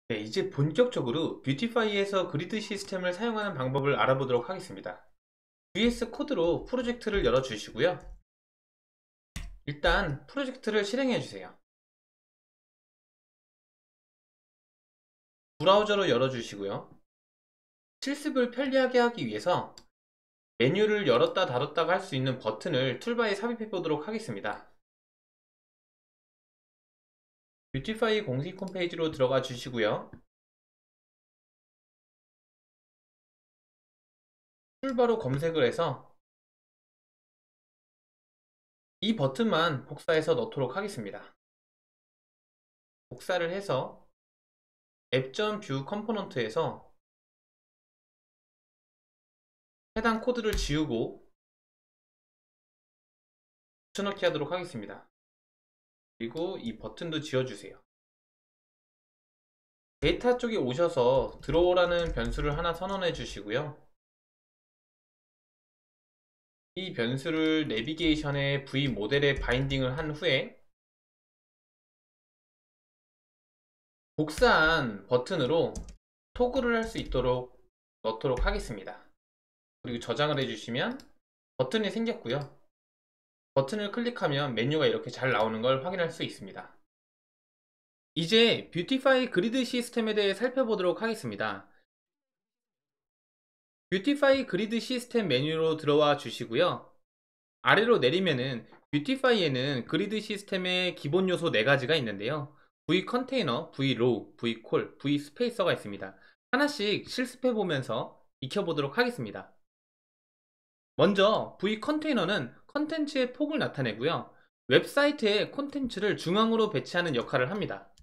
네, 이제 본격적으로 뷰티파이에서 그리드 시스템을 사용하는 방법을 알아보도록 하겠습니다. VS 코드로 프로젝트를 열어주시고요. 일단 프로젝트를 실행해 주세요. 브라우저로 열어주시고요. 실습을 편리하게 하기 위해서 메뉴를 열었다 닫았다 할 수 있는 버튼을 툴바에 삽입해 보도록 하겠습니다. 뷰티파이 공식 홈페이지로 들어가 주시고요. 툴바로 검색을 해서 이 버튼만 복사해서 넣도록 하겠습니다. 복사를 해서 앱.뷰 컴포넌트에서 해당 코드를 지우고 붙여넣기 하도록 하겠습니다. 그리고 이 버튼도 지워주세요. 데이터 쪽에 오셔서 드로우라는 변수를 하나 선언해 주시고요. 이 변수를 내비게이션의 V 모델에 바인딩을 한 후에 복사한 버튼으로 토글을 할 수 있도록 넣도록 하겠습니다. 그리고 저장을 해주시면 버튼이 생겼고요. 버튼을 클릭하면 메뉴가 이렇게 잘 나오는 걸 확인할 수 있습니다. 이제 뷰티파이 그리드 시스템에 대해 살펴보도록 하겠습니다. 뷰티파이 그리드 시스템 메뉴로 들어와 주시고요. 아래로 내리면은 뷰티파이에는 그리드 시스템의 기본 요소 4가지가 있는데요. V 컨테이너, V 로우, V 콜, V 스페이서가 있습니다. 하나씩 실습해 보면서 익혀보도록 하겠습니다. 먼저 V 컨테이너는 컨텐츠의 폭을 나타내고요. 웹사이트에 콘텐츠를 중앙으로 배치하는 역할을 합니다.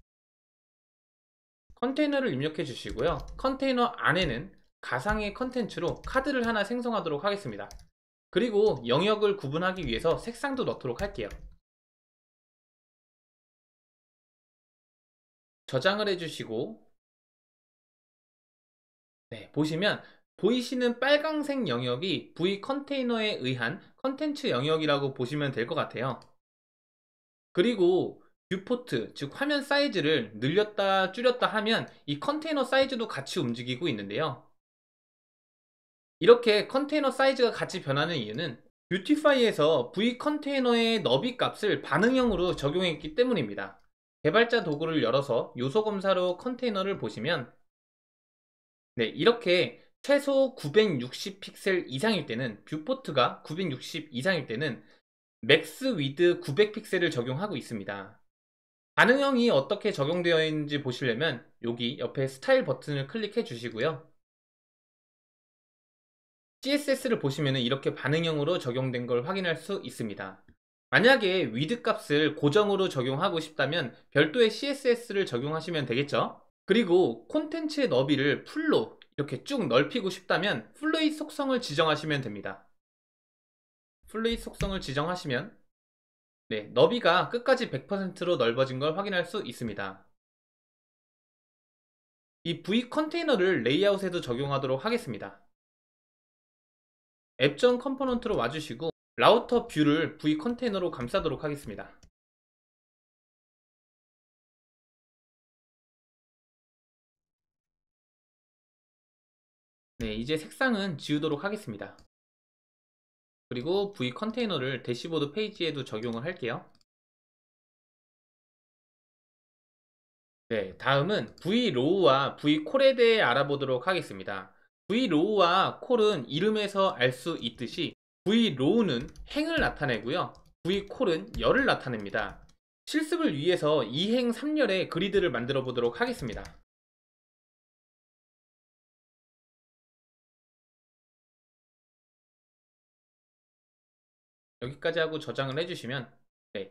컨테이너를 입력해 주시고요. 컨테이너 안에는 가상의 컨텐츠로 카드를 하나 생성하도록 하겠습니다. 그리고 영역을 구분하기 위해서 색상도 넣도록 할게요. 저장을 해주시고 보시면 보이시는 빨강색 영역이 V 컨테이너에 의한 컨텐츠 영역이라고 보시면 될 것 같아요. 그리고 뷰포트, 즉 화면 사이즈를 늘렸다 줄였다 하면 이 컨테이너 사이즈도 같이 움직이고 있는데요. 이렇게 컨테이너 사이즈가 같이 변하는 이유는 뷰티파이에서 V 컨테이너의 너비 값을 반응형으로 적용했기 때문입니다. 개발자 도구를 열어서 요소 검사로 컨테이너를 보시면 이렇게 최소 960 픽셀 이상일 때는 뷰포트가 960 이상일 때는 맥스 위드 900 픽셀을 적용하고 있습니다. 반응형이 어떻게 적용되어 있는지 보시려면 여기 옆에 스타일 버튼을 클릭해 주시고요. CSS를 보시면 이렇게 반응형으로 적용된 걸 확인할 수 있습니다. 만약에 위드 값을 고정으로 적용하고 싶다면 별도의 CSS를 적용하시면 되겠죠. 그리고 콘텐츠의 너비를 풀로 이렇게 쭉 넓히고 싶다면 플루잇 속성을 지정하시면 됩니다. 플루잇 속성을 지정하시면 너비가 끝까지 100%로 넓어진 걸 확인할 수 있습니다. 이 V 컨테이너를 레이아웃에도 적용하도록 하겠습니다. 앱.전 컴포넌트로 와주시고 라우터 뷰를 V 컨테이너로 감싸도록 하겠습니다. 이제 색상은 지우도록 하겠습니다. 그리고 V 컨테이너를 대시보드 페이지에도 적용을 할게요. 다음은 V로우와 V콜에 대해 알아보도록 하겠습니다. V로우와 콜은 이름에서 알 수 있듯이 V로우는 행을 나타내고요. V콜은 열을 나타냅니다. 실습을 위해서 2행 3열의 그리드를 만들어 보도록 하겠습니다. 여기까지 하고 저장을 해주시면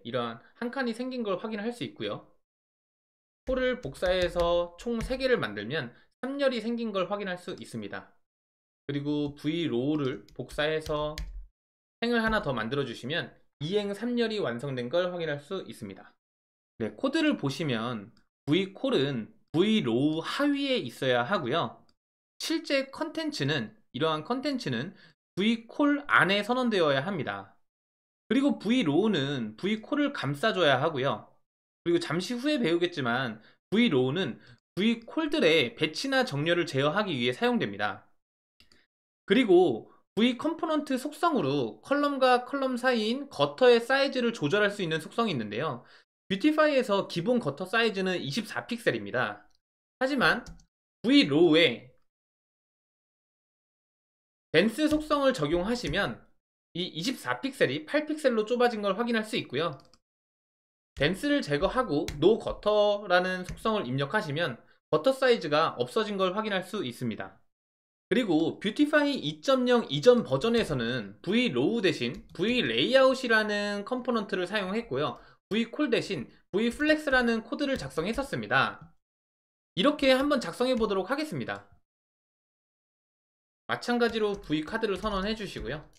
이러한 한 칸이 생긴 걸 확인할 수 있고요. 콜을 복사해서 총 3개를 만들면 3열이 생긴 걸 확인할 수 있습니다. 그리고 V로우를 복사해서 행을 하나 더 만들어 주시면 2행 3열이 완성된 걸 확인할 수 있습니다. 코드를 보시면 V콜은 V로우 하위에 있어야 하고요. 실제 컨텐츠는 이러한 컨텐츠는 V콜 안에 선언되어야 합니다. 그리고 V로우는 V콜을 감싸줘야 하고요. 그리고 잠시 후에 배우겠지만 V로우는 V콜들의 배치나 정렬을 제어하기 위해 사용됩니다. 그리고 V 컴포넌트 속성으로 컬럼과 컬럼 사이인 거터의 사이즈를 조절할 수 있는 속성이 있는데요. 뷰티파이에서 기본 거터 사이즈는 24픽셀입니다. 하지만 V로우에 덴스 속성을 적용하시면 이 24픽셀이 8픽셀로 좁아진 걸 확인할 수 있고요. 덴스를 제거하고 노 거터라는 속성을 입력하시면 거터 사이즈가 없어진 걸 확인할 수 있습니다. 그리고 뷰티파이 2.0 이전 버전에서는 V로우 대신 V레이아웃이라는 컴포넌트를 사용했고요. V콜 대신 V플렉스라는 코드를 작성했었습니다. 이렇게 한번 작성해 보도록 하겠습니다. 마찬가지로 V카드를 선언해 주시고요.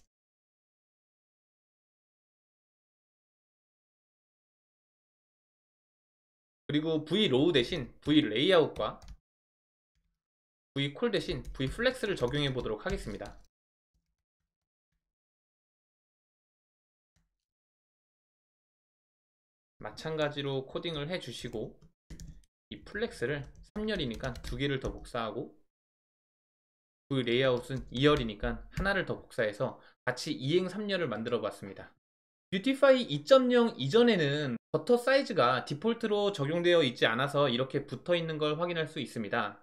그리고 V로우 대신 V레이아웃과 V콜 대신 V플렉스를 적용해 보도록 하겠습니다. 마찬가지로 코딩을 해 주시고 이 플렉스를 3열이니까 2개를 더 복사하고 V레이아웃은 2열이니까 하나를 더 복사해서 같이 2행 3열을 만들어 봤습니다. 뷰티파이 2.0 이전에는 버터 사이즈가 디폴트로 적용되어 있지 않아서 이렇게 붙어 있는 걸 확인할 수 있습니다.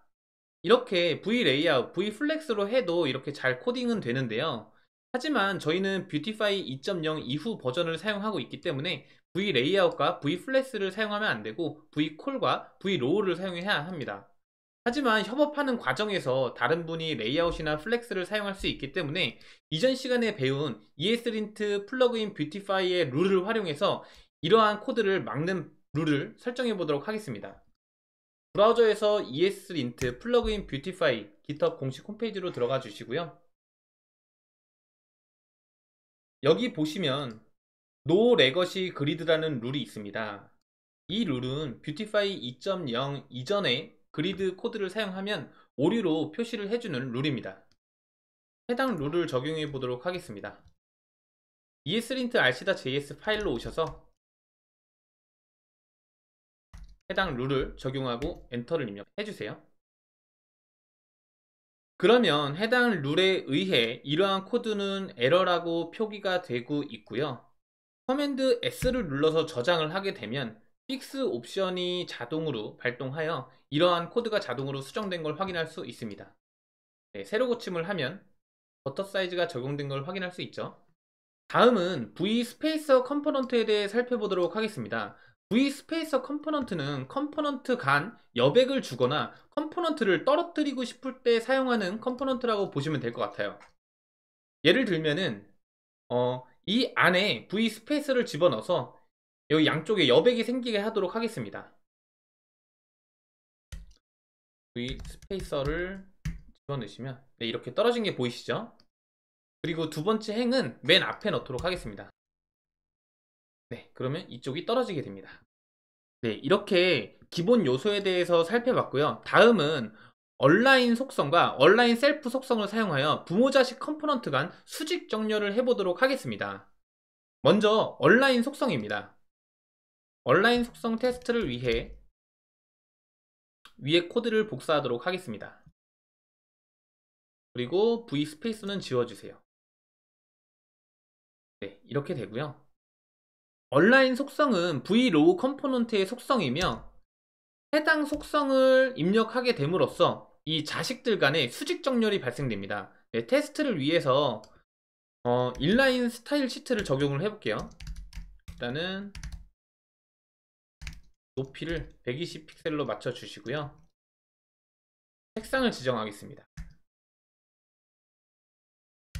이렇게 V레이아웃, V플렉스로 해도 이렇게 잘 코딩은 되는데요. 하지만 저희는 뷰티파이 2.0 이후 버전을 사용하고 있기 때문에 V레이아웃과 V플렉스를 사용하면 안되고 V콜과 V로우를 사용해야 합니다. 하지만 협업하는 과정에서 다른 분이 레이아웃이나 플렉스를 사용할 수 있기 때문에 이전 시간에 배운 ESLint 플러그인 뷰티파이의 룰을 활용해서 이러한 코드를 막는 룰을 설정해 보도록 하겠습니다. 브라우저에서 ESLint 플러그인 뷰티파이 GitHub 공식 홈페이지로 들어가 주시고요. 여기 보시면 No Legacy Grid라는 룰이 있습니다. 이 룰은 뷰티파이 2.0 이전에 그리드 코드를 사용하면 오류로 표시를 해주는 룰입니다. 해당 룰을 적용해 보도록 하겠습니다. ESLint rc.js 파일로 오셔서 해당 룰을 적용하고 엔터를 입력해 주세요. 그러면 해당 룰에 의해 이러한 코드는 에러라고 표기가 되고 있고요. 커맨드 S를 눌러서 저장을 하게 되면 픽스 옵션이 자동으로 발동하여 이러한 코드가 자동으로 수정된 걸 확인할 수 있습니다. 네, 새로 고침을 하면 버터 사이즈가 적용된 걸 확인할 수 있죠. 다음은 vSpacer 컴포넌트에 대해 살펴보도록 하겠습니다. vSpacer 컴포넌트는 컴포넌트 간 여백을 주거나 컴포넌트를 떨어뜨리고 싶을 때 사용하는 컴포넌트라고 보시면 될 것 같아요. 예를 들면은 이 안에 vSpacer를 집어넣어서 여기 양쪽에 여백이 생기게 하도록 하겠습니다. vSpacer를 집어넣으시면 네, 이렇게 떨어진 게 보이시죠? 그리고 두 번째 행은 맨 앞에 넣도록 하겠습니다. 네, 그러면 이쪽이 떨어지게 됩니다. 네, 이렇게 기본 요소에 대해서 살펴봤고요. 다음은 얼라인 속성과 얼라인 셀프 속성을 사용하여 부모 자식 컴포넌트 간 수직 정렬을 해보도록 하겠습니다. 먼저 얼라인 속성입니다. 얼라인 속성 테스트를 위해 위에 코드를 복사하도록 하겠습니다. 그리고 vSpace는 지워주세요. 네, 이렇게 되고요. 얼라인 속성은 vlow 컴포넌트의 속성이며 해당 속성을 입력하게 됨으로써 이 자식들 간의 수직 정렬이 발생됩니다. 네, 테스트를 위해서 인라인 스타일 시트를 적용을 해볼게요. 일단은 높이를 120픽셀로 맞춰 주시고요. 색상을 지정하겠습니다.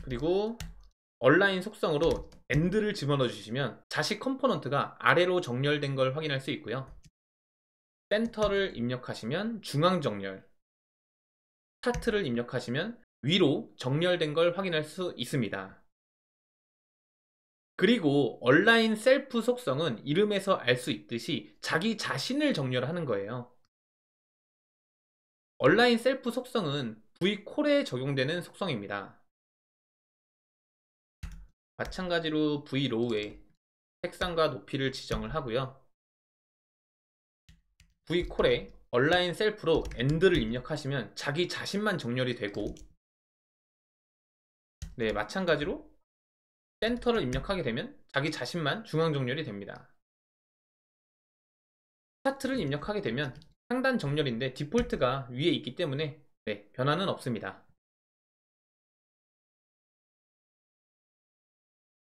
그리고 얼라인 속성으로 AND를 집어넣어 주시면 자식 컴포넌트가 아래로 정렬된 걸 확인할 수 있고요. 센터를 입력하시면 중앙 정렬, 스타트를 입력하시면 위로 정렬된 걸 확인할 수 있습니다. 그리고 얼라인 셀프 속성은 이름에서 알 수 있듯이 자기 자신을 정렬하는 거예요. 얼라인 셀프 속성은 V콜에 적용되는 속성입니다. 마찬가지로 V로우에 색상과 높이를 지정을 하고요. V콜에 얼라인 셀프로 AND를 입력하시면 자기 자신만 정렬이 되고, 네, 마찬가지로 센터를 입력하게 되면 자기 자신만 중앙 정렬이 됩니다. 차트를 입력하게 되면 상단 정렬인데 디폴트가 위에 있기 때문에 네, 변화는 없습니다.